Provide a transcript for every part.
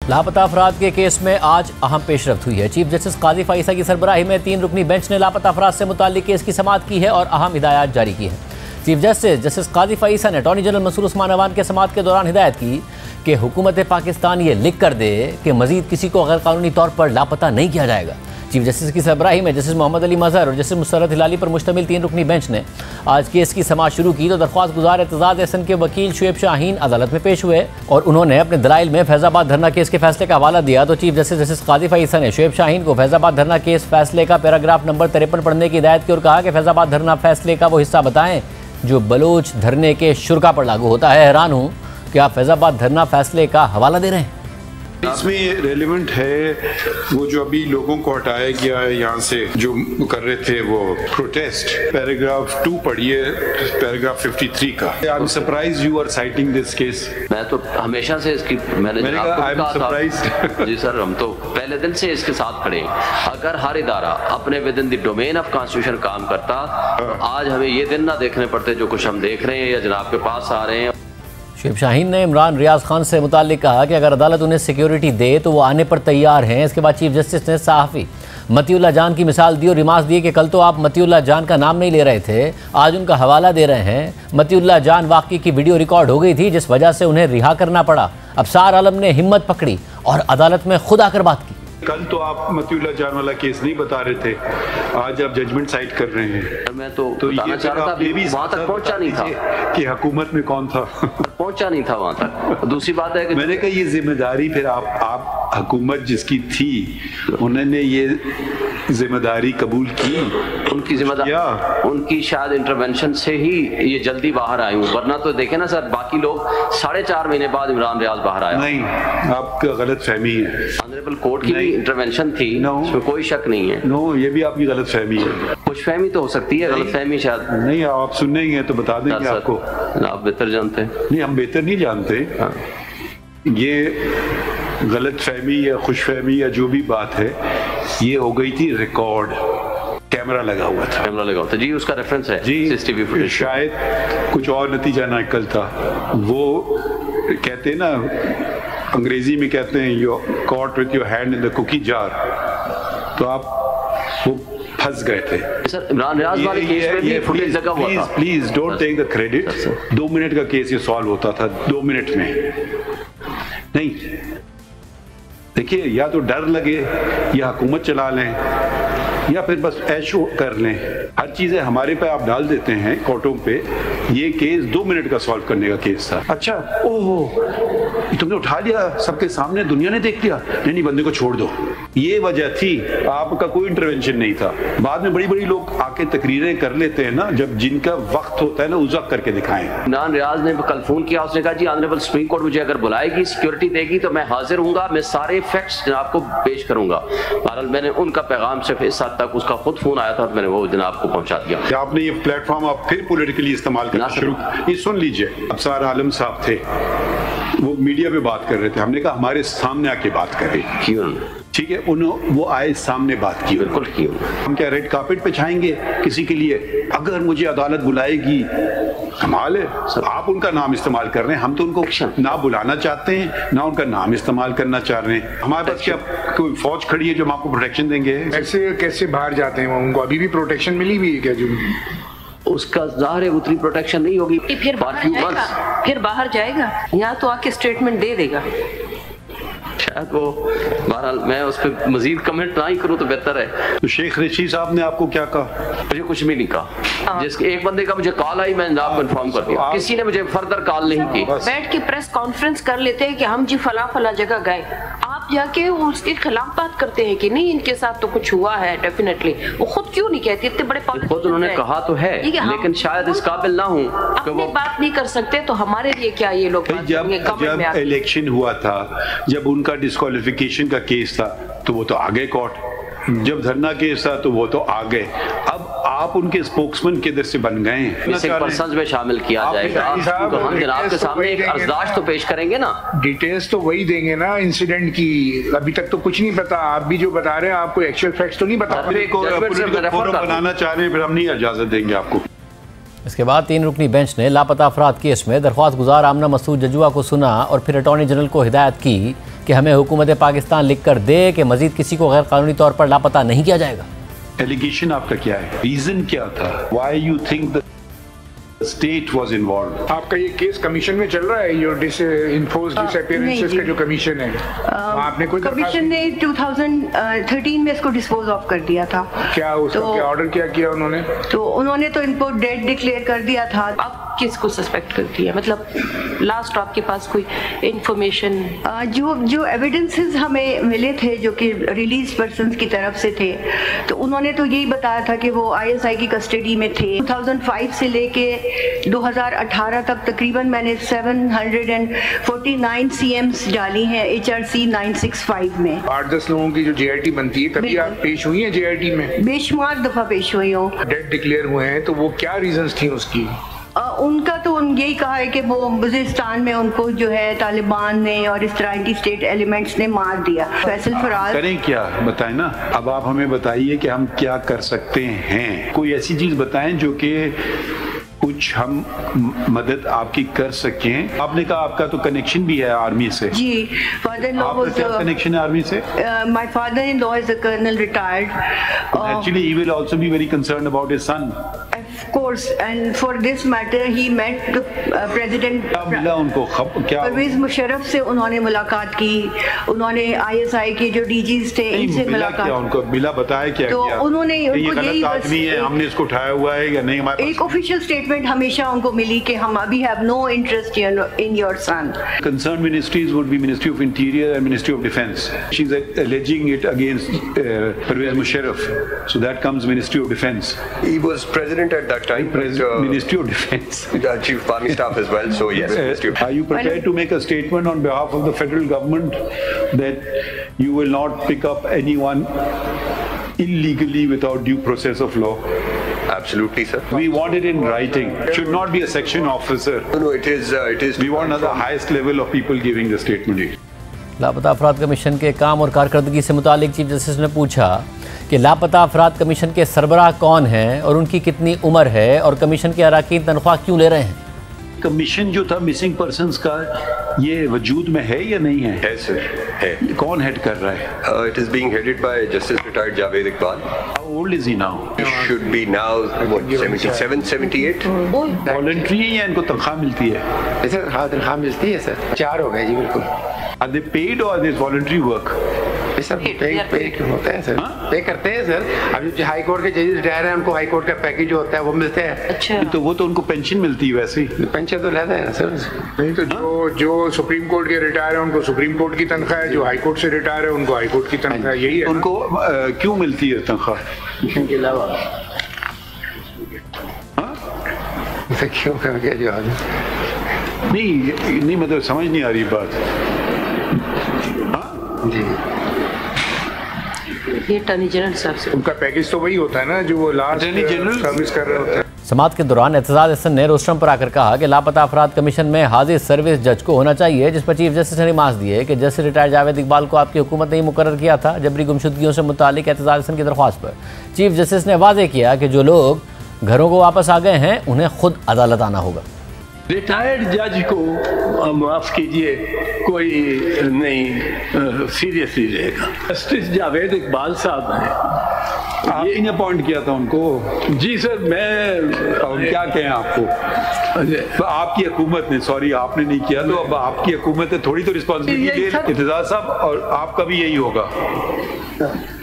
लापता अफराद के केस में आज अहम पेशरफ्त हुई है। चीफ जस्टिस काजी फाइसा की सरबराही में 3 रुकनी बेंच ने लापता अफराद से मुताल्लिक केस की समाअत की है और अहम हिदायत जारी की है। चीफ जस्टिस काजी फाइसा ने अटॉर्नी जनरल मंसूर उस्मान अवान के समाअत के दौरान हिदायत की कि हुकूमत पाकिस्तान ये लिख कर दे कि मजीद किसी को गैर कानूनी तौर पर लापता नहीं किया जाएगा। चीफ जस्टिस की सरबराही में जस्टिस मोहम्मद अली मजहर और जस्टिस मुसर्रत हिलाली पर मुश्तमिल 3 रुकनी बेंच ने आज केस की समाअत शुरू की तो दरख्वास्त गुजार एतजाज एहसन के वकील शुएब शाहीन अदालत में पेश हुए और उन्होंने अपने दलाइल में फैजाबाद धरना केस के फैसले का हवाला दिया। तो चीफ जस्टिस काजी फाइसा ने शुएब शाहीन को फैजाबाद धरना केस फैसले का पैराग्राफ नंबर 53 पढ़ने की हिदायत की और कहा कि फैजाबाद धरना फैसले का वो हिस्सा बताएं जो बलोच धरने के शुरा पर लागू होता है। हैरान हूँ कि आप फैजाबाद धरना फैसले का हवाला दे रहे हैं। इसमें रेलिवेंट है वो जो अभी लोगों को हटाया गया है यहाँ से जो कर रहे थे वो प्रोटेस्ट। पैराग्राफ 2 पढ़िए, पैराग्राफ 53 का। I am surprised you are citing this case. मैं तो हमेशा से इसकी मैंने आई एम सरप्राइज्ड। जी सर, हम तो पहले दिन से इसके साथ खड़े हैं। अगर हर इदारा अपने with in the domain of constitution काम करता तो आज हमें ये दिन ना देखने पड़ते जो कुछ हम देख रहे हैं या जनाब के पास आ रहे हैं। शुएब शाहीन ने इमरान रियाज खान से मुताल्लिक कहा कि अगर अदालत उन्हें सिक्योरिटी दे तो वो आने पर तैयार हैं। इसके बाद चीफ जस्टिस ने सहाफ़ी मतीउल्लाह जान की मिसाल दी और रिमार्क दिए कि कल तो आप मतीउल्लाह जान का नाम नहीं ले रहे थे, आज उनका हवाला दे रहे हैं। मतीउल्लाह जान वाक़ई की वीडियो रिकॉर्ड हो गई थी जिस वजह से उन्हें रिहा करना पड़ा। अफसार आलम ने हिम्मत पकड़ी और अदालत में खुद आकर बात की। कल तो आप मतीउल्लाह जान वाला केस नहीं बता रहे थे, आज आप जजमेंट साइट कर रहे हैं। मैं तो ये चाह रहा था, वहाँ तक पहुँचा नहीं था कि हुकूमत में कौन था, पहुँचा नहीं था वहाँ तक। दूसरी बात है कि मैंने कहा ये जिम्मेदारी फिर आप हुकूमत जिसकी थी उन्होंने ये जिम्मेदारी कबूल की। उनकी जिम्मेदारी, उनकी शायद इंटरवेंशन से ही ये जल्दी बाहर आई हूँ, वरना तो देखे ना सर बाकी लोग 4.5 महीने बाद इमरान रियाज बाहर आया। नहीं, आपका गलत फहमी है। ऑनरेबल कोर्ट की भी इंटरवेंशन थी, इसमें कोई शक नहीं है। नो, ये भी आपकी गलत फहमी है। कुछ फहमी तो हो सकती है, गलत फहमी शायद नहीं। आप सुनने ही हैं तो बता देंगे आपको। आप बेहतर जानते हैं। नहीं, हम बेहतर नहीं जानते। ये गलत फहमी या खुश फहमी या जो भी बात है ये हो गई थी रिकॉर्ड। कैमरा लगा हुआ था जी, उसका रेफरेंस है जी। CCTV footage. शायद कुछ और नतीजा ना निकलता। वो कहते हैं ना, अंग्रेजी में कहते हैं you caught with your hand in the cookie jar, तो आप वो फंस गए थे। सर इमरान रियाज वाले केस में भी फुटेज लगा हुआ था। Please don't take the credit. 2 minute का केस ये सॉल्व होता था 2 मिनट में। नहीं, देखिए, या तो डर लगे या हुकूमत चला लें या फिर बस ऐशो कर लें। हर चीज़ें हमारे पे आप डाल देते हैं कोर्टों पे। ये केस 2 मिनट का सॉल्व करने का केस था। अच्छा, ओहो, तुमने उठा लिया सबके सामने, दुनिया ने देख लिया। नहीं, बंदे को छोड़ दो। ये वजह थी, आपका कोई इंटरवेंशन नहीं था। बाद में बड़ी लोग आके तकरीरें कर लेते हैं ना, जब जिनका वक्त होता है ना उस वक्त करके दिखाएं। इमरान रियाज ने कल फोन किया, उसने कहा जी ऑनरेबल सुप्रीम कोर्ट मुझे अगर बुलाएगी, सिक्योरिटी देगी तो मैं हाजिर हूँगा, मैं सारे फैक्ट्स जनाब को पेश करूंगा। बहरहाल मैंने उनका पैगाम सिर्फ इस हद तक, उसका खुद फोन आया था तो मैंने वो जनाब को पहुंचा दिया। आपने ये प्लेटफॉर्म आप फिर पॉलिटिकली इस्तेमाल करना शुरू। ये सुन लीजिए, अफसार आलम साहब थे, वो मीडिया पे बात कर रहे थे। हमने कहा हमारे सामने आके बात करें। क्यों? ठीक है, वो आए, सामने बात की। बिल्कुल क्यों? हम क्या रेड कार्पेट पे छाएंगे किसी के लिए? अगर मुझे अदालत बुलाएगी, कमाल है, आप उनका नाम इस्तेमाल कर रहे हैं। हम तो उनको ना बुलाना चाहते हैं ना उनका नाम इस्तेमाल करना चाह रहे हैं। हमारे पास क्या कोई फौज खड़ी है जो हम आपको प्रोटेक्शन देंगे? ऐसे कैसे बाहर जाते हैं? उनको अभी भी प्रोटेक्शन मिली हुई है क्या? जो उसका ज़ाहिर है उतनी प्रोटेक्शन नहीं होगी। फिर बाहर जाएगा, यहाँ तो आके स्टेटमेंट दे देगा शायद वो। बहरहाल मैं उस पर मजीद कमेंट ना ही करूँ तो बेहतर है। तो शेख रशीद साहब ने आपको क्या कहा? मुझे कुछ भी नहीं कहा। जिसके एक बंदे का मुझे कॉल आई, मैं जनाब इन्फॉर्म कर दिया। किसी ने मुझे फर्दर कॉल नहीं की। बैठ के प्रेस कॉन्फ्रेंस कर लेते हैं कि हम जी फला जगह गए, आप जाके उसके खिलाफ बात करते हैं कि नहीं इनके साथ तो कुछ हुआ है। डेफिनेटली वो खुद क्यों नहीं कहती? इतने बड़े खुद उन्होंने कहा तो है, लेकिन शायद इस काबिल ना हूँ कि वो बात नहीं कर सकते। तो हमारे लिए क्या ये लोग? जब इलेक्शन हुआ था, जब उनका डिस्क्वालिफिकेशन का केस था तो वो तो आ गए कोर्ट। जब धरना केस था तो वो तो आ गए। अब आप उनके स्पोक्समैन किधर से बन गए? पर्सन्स में शामिल किया जाएगा तो हम जनाब के सामने एक अर्जदाश्त तो पेश करेंगे ना। डिटेल्स तो वही देंगे ना इंसिडेंट की। अभी तक तो कुछ नहीं पता। आप भी जो बता रहे हैं आपको एक्चुअल फैक्ट्स तो नहीं बता रहे। बनाना चाह रहे हैं, फिर हम नहीं इजाजत देंगे आपको। इसके बाद 3 रुकनी बेंच ने लापता अफराद केस में दरख्वास्त गुजार आमना मसूद जजुआ को सुना और फिर अटॉर्नी जनरल को हिदायत की कि हमें हुकूमत पाकिस्तान लिख कर दे कि मजीद किसी को गैर कानूनी तौर पर लापता नहीं किया जाएगा। एलिगेशन आपका क्या है, रीजन क्या था, why you think the state was involved? आपका ये केस कमीशन में चल रहा है, योर इन्फोर्स्ड डिसअपीयरेंसेस का जो कमीशन है, आपने कोई कमीशन ने 2013 में इसको डिस्पोज ऑफ कर दिया था। क्या उसका क्या ऑर्डर क्या किया उन्होंने? तो उन्होंने तो इनको डेड डिक्लेयर कर दिया था। अब किसको सस्पेक्ट करती है, मतलब लास्ट आपके पास कोई इंफॉर्मेशन? जो एविडेंसेस हमें मिले थे जो कि रिलीज पर्सन्स की तरफ से थे, तो उन्होंने तो यही बताया था कि वो ISI की कस्टडी में थे। 2005 से लेके 2018 तक तकरीबन मैंने 749 CMs डाली हैं HRC 965 में। 8-10 लोगों की जो JIT बनती है, कभी आप पेश हुई हैं JIT में? बेशुमार दफा पेश हुई हूँ। डेड डिक्लेयर हुए हैं, तो वो क्या रीजंस थी उसकी? उनका तो यही कहा है कि वो वज़ीरिस्तान में उनको जो है तालिबान ने और इस तरह एंटी स्टेट एलिमेंट्स ने मार दिया। फैसल फराज करें क्या, बताएं ना। अब आप हमें बताइए कि हम क्या कर सकते हैं, कोई ऐसी चीज बताएं जो कि कुछ हम मदद आपकी कर सकें। आपने कहा आपका तो कनेक्शन भी है आर्मी से। जी, फादर इन लॉ आपका क्या कनेक्शन है आर्मी से? My father in law is a colonel retired. Actually he will also be very concerned about his son. Of course, and for this matter, he met the president. क्या मिला उनको, क्या परवेज मुशर्रफ से उन्होंने मुलाकात की, उन्होंने ISI के जो DGs थे इनसे मुलाकात किया, उनको मिला, बताया क्या तो किया? उन्होंने उनको यही आदमी है, हमने इसको उठाया हुआ है या नहीं? हमारे एक ऑफिशियल स्टेटमेंट हमेशा उनको मिली कि हम अभी have no interest in your son. Concerned ministries would be Ministry of Interior and Ministry of Defence. She's alleging it against Pervez Musharraf, so that comes Ministry of Defence. He was president at that time. Ministry of Defence. Chief Army Staff as well. So yes. Are you prepared to make a statement on behalf of the federal government that you will not pick up anyone illegally without due process of law? Absolutely, sir. We want it in writing. It should not be a section officer. No, it is. We want the highest level of people giving the statement. लापता अफराद commission के काम और कारकर्दगी से मुतालिक chief justice ने पूछा कि लापता अफराद कमीशन के सरबराह कौन हैं और उनकी कितनी उम्र है और कमीशन के अरकान तनख्वाह क्यों ले रहे हैं। कमीशन जो था मिसिंग पर्संस का, ये वजूद में है या नहीं है? है सर, है। कौन हेड कर रहा है? It is being headed by Justice retired Javed Iqbal. How old is he now? He should be now what, 77, 78. Voluntary है या इनको तनख्वाह मिलती है? सर हाँ, तनख्वाह मिलती है सर। 4 हो गए जी, बिल्कुल। Are they paid or is voluntary work? Sir पे होता है सर, पे करते हैं सर। अभी जो हाई कोर्ट के जजेस रिटायर हैं उनको हाई कोर्ट का पैकेज जो होता है वो मिलते हैं। अच्छा, तो वो तो उनको पेंशन मिलती है वैसे ही। पेंशन तो लेते हैं सर। नहीं तो जो सुप्रीम कोर्ट के रिटायर है उनको सुप्रीम कोर्ट की तनख्वाह है, जो हाई कोर्ट से रिटायर है उनको हाई कोर्ट की तनख्वाह, यही है। उनको क्यों मिलती है तनख्वाह? के अलावा क्यों क्या जवाब? नहीं मतलब समझ नहीं आ रही बात। जी, ये अटॉर्नी जनरल साहब से उनका पैकेज तो वही होता है ना जो वो लास्ट जनरल सर्विस कर रहे होते हैं। समाअत के दौरान एतजाज हसन ने रोस्टरम पर आकर कहा कि लापता अफराद कमीशन में हाजिर सर्विस जज को होना चाहिए, जिस पर चीफ जस्टिस ने रिमार्क दिए कि जस्टिस रिटायर्ड जावेद इकबाल को आपकी हुकूमत ने मुकर्रर किया था। जबरी गुमशुदगियों से मुतालिक एतजाज हसन की दरख्वास्त पर चीफ जस्टिस ने वाज़ेह किया कि जो लोग घरों को वापस आ गए हैं उन्हें खुद अदालत आना होगा। रिटायर्ड जज को माफ़ कीजिए कोई नहीं सीरियसली लेगा। जस्टिस जावेद इकबाल साहब हैं, आपने अपॉइंट किया था उनको? जी सर, मैं क्या कहें आपको, तो आपकी हुकूमत ने, सॉरी आपने नहीं किया तो अब आपकी हुकूमत ने थोड़ी तो रिस्पॉन्सिबिलिटी ले। इत्तेजाज साहब और आपका भी यही होगा,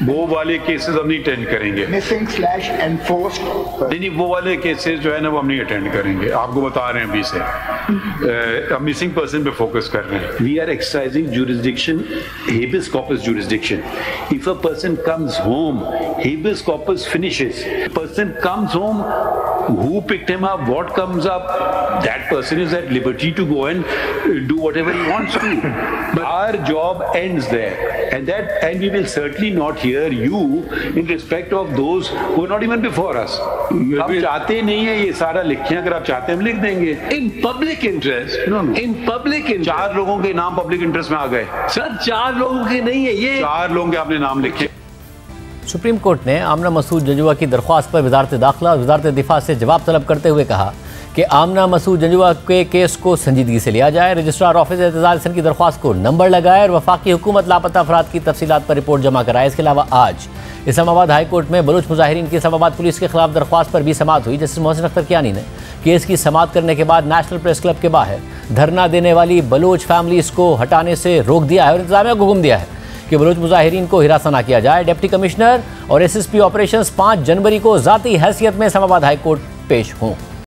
वो वाले केसेस हम नहीं अटेंड करेंगे। नहीं वो वाले केसेस जो है ना वो हम नहीं अटेंड करेंगे, आपको बता रहे हैं अभी से। मिसिंग पर्सन पे फोकस कर रहे हैं। We are exercising jurisdiction, habeas corpus jurisdiction. If a person comes home, habeas corpus finishes. Person comes home, who picked him up, what comes up, that person is at liberty to go and do whatever he wants to. But our job ends there, and we will certainly not hear you in respect of those who are not even before us. हम चाहते नहीं है ये सारा लिखें, अगर आप चाहते हैं हम लिख देंगे। In public interest, in public interest 4 लोगों के नाम पब्लिक इंटरेस्ट में आ गए सर। 4 लोगों के नहीं है, ये 4 लोगों के आपने नाम लिखे। सुप्रीम कोर्ट ने आमना मसूद जजुआ की दरख्वास्त पर वजारत दाखिला और वजारत दिफा से जवाब तलब करते हुए कहा कि आमना मसूद जंजुआ के केस को संजीदगी से लिया जाए, रजिस्ट्रार ऑफिस एतजाज हसन की दरख्वास्त को नंबर लगाए और वफाकी हुकूमत लापता अफराद की तफसीलात पर रिपोर्ट जमा कराए। इसके अलावा आज इस्लामाबाद हाई कोर्ट में बलूच मुजाहिरीन की इस्लामाबाद पुलिस के खिलाफ दरख्वास्त पर भी समाअत हुई। जस्टिस मोहसिन अख्तर कियानी ने केस की समाअत करने के बाद नेशनल प्रेस क्लब के बाहर धरना देने वाली बलूच फैमिलीज को हटाने से रोक दिया है और इंतजामिया को हुक्म दिया है कि बलूच मुजाहिरीन को हिरासत न किया जाए। डिप्टी कमिश्नर और SSP ऑपरेशंस 5 जनवरी को ज़ाती हैसियत में इस्लामाबाद हाई कोर्ट पेश हों।